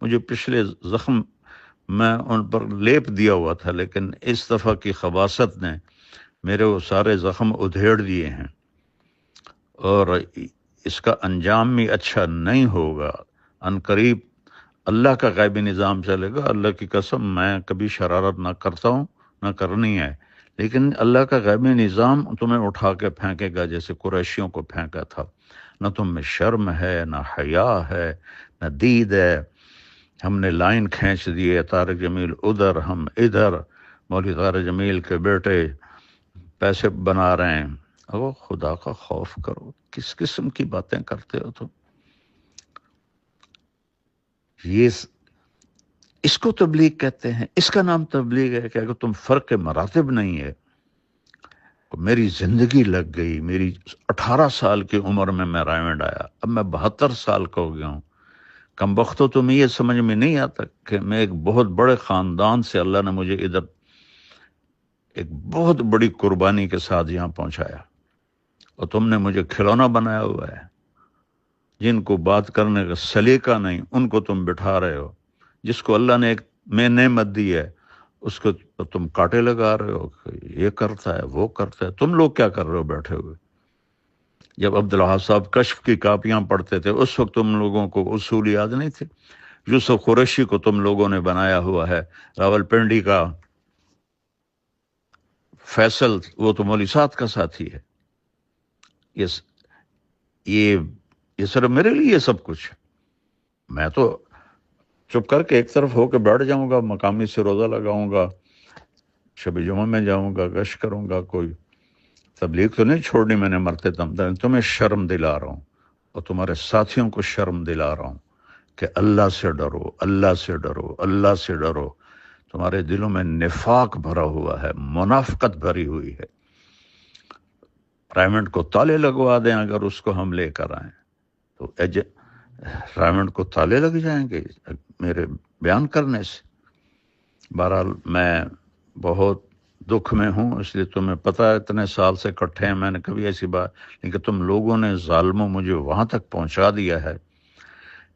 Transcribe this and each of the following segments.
مجھے پچھلے زخم میں ان پر لیپ دیا ہوا تھا، لیکن اس دفعہ کی خباثت نے میرے وہ سارے زخم ادھیڑ دیے ہیں، اور اس کا انجام بھی اچھا نہیں ہوگا۔ ان قریب اللہ کا غیبی نظام چلے گا۔ اللہ کی قسم میں کبھی شرارت نہ کرتا ہوں، نہ کرنی ہے، لیکن اللہ کا غیبی نظام تمہیں اٹھا کے پھینکے گا جیسے قریشیوں کو پھینکا تھا۔ نہ تم میں شرم ہے، نہ حیا ہے، نہ دید ہے۔ ہم نے لائن کھینچ دی ہے، طارق جمیل ادھر، ہم ادھر، مولوی طارق جمیل کے بیٹے پیسے بنا رہے ہیں۔ او خدا کا خوف کرو، کس قسم کی باتیں کرتے ہو تم؟ یہ اس کو تبلیغ کہتے ہیں، اس کا نام تبلیغ ہے کہ اگر تم فرق مراتب نہیں ہے۔ میری زندگی لگ گئی، میری 18 سال کی عمر میں رائمنڈ آیا، اب میں 72 سال کا ہو گیا ہوں۔ کم بختو تمہیں یہ سمجھ میں نہیں آتا کہ میں ایک بہت بڑے خاندان سے اللہ نے مجھے ادھر ایک بہت بڑی قربانی کے ساتھ یہاں پہنچایا، اور تم نے مجھے کھلونا بنایا ہوا ہے۔ جن کو بات کرنے کا سلیقہ نہیں ان کو تم بٹھا رہے ہو، جس کو اللہ نے ایک میں نعمت دی ہے اس کو تم کاٹے لگا رہے ہو کہ یہ کرتا ہے وہ کرتا ہے۔ تم لوگ کیا کر رہے ہو بیٹھے ہوئے؟ جب عبدالوہاب صاحب کشف کی کاپیاں پڑھتے تھے اس وقت تم لوگوں کو اصول یاد نہیں تھے۔ یوسف قریشی کو تم لوگوں نے بنایا ہوا ہے، راول پنڈی کا فیصل وہ تو مولوی سعد کا ساتھی ہے۔ یہ یہ صرف میرے لیے یہ سب کچھ ہے۔ میں تو چپ کر کے ایک طرف ہو کے بیٹھ جاؤں گا، مقامی سے روزہ لگاؤں گا، شب جمعہ میں جاؤں گا، گشت کروں گا، کوئی تبلیغ تو نہیں چھوڑنی میں نے مرتے دم تک۔ تمہیں شرم دلا رہا ہوں اور تمہارے ساتھیوں کو شرم دلا رہا ہوں کہ اللہ سے ڈرو، اللہ سے ڈرو، اللہ سے ڈرو۔ تمہارے دلوں میں نفاق بھرا ہوا ہے، منافقت بھری ہوئی ہے۔ رائمنڈ کو تالے لگوا دیں اگر اس کو ہم لے کر آئیں تو رائمنڈ کو تالے لگ جائیں گے میرے بیان کرنے سے۔ بہرحال میں بہت دکھ میں ہوں، اس لیے تمہیں پتہ ہے اتنے سال سے کٹھے ہیں، میں نے کبھی ایسی بات، لیکن تم لوگوں نے ظالموں مجھے وہاں تک پہنچا دیا ہے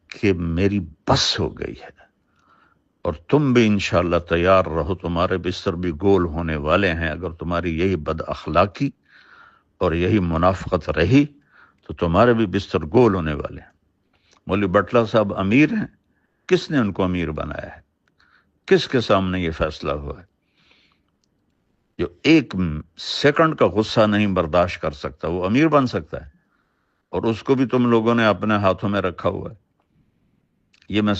کہ میری بس ہو گئی ہے۔ اور تم بھی انشاءاللہ تیار رہو، تمہارے بستر بھی گول ہونے والے ہیں۔ اگر تمہاری یہی بد اخلاقی اور یہی منافقت رہی تو تمہارے بھی بستر گول ہونے والے ہیں۔ مولوی بٹلہ صاحب امیر ہیں، کس نے ان کو امیر بنایا ہے؟ کس کے سامنے یہ فیصلہ ہوا ہے؟ جو ایک سیکنڈ کا غصہ نہیں برداشت کر سکتا وہ امیر بن سکتا ہے؟ اور اس کو بھی تم لوگوں نے اپنے ہاتھوں میں رکھا ہوا ہے۔ یہ میں